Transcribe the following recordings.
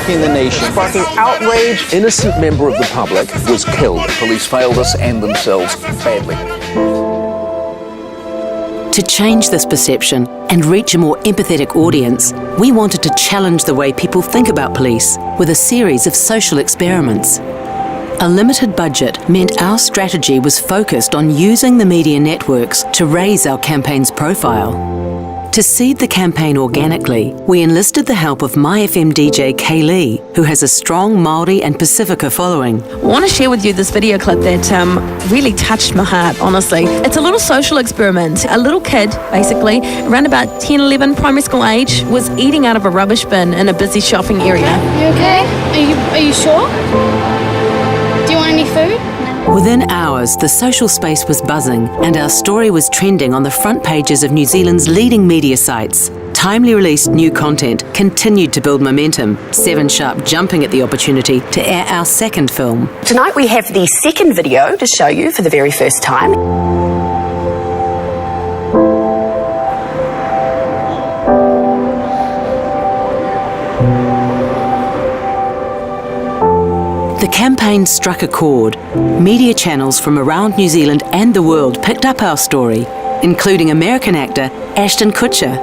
shocking the nation. Sparking outrage. Innocent member of the public was killed. Police failed us and themselves badly. To change this perception and reach a more empathetic audience, we wanted to challenge the way people think about police with a series of social experiments. A limited budget meant our strategy was focused on using the media networks to raise our campaign's profile. To seed the campaign organically, we enlisted the help of MyFM DJ Kaylee, who has a strong Māori and Pacifica following. I want to share with you this video clip that really touched my heart, honestly. It's a little social experiment. A little kid, basically, around about 10, 11, primary school age, was eating out of a rubbish bin in a busy shopping area. You okay? Are you sure? Do you want any food? Within hours, the social space was buzzing and our story was trending on the front pages of New Zealand's leading media sites. Timely released new content continued to build momentum, 7 Sharp jumping at the opportunity to air our second film. Tonight we have the second video to show you for the very first time. The campaign struck a chord. Media channels from around New Zealand and the world picked up our story, including American actor Ashton Kutcher.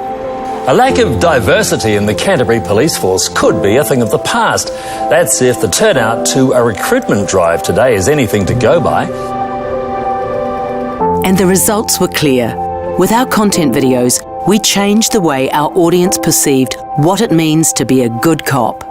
A lack of diversity in the Canterbury Police Force could be a thing of the past. That's if the turnout to a recruitment drive today is anything to go by. And the results were clear. With our content videos, we changed the way our audience perceived what it means to be a good cop.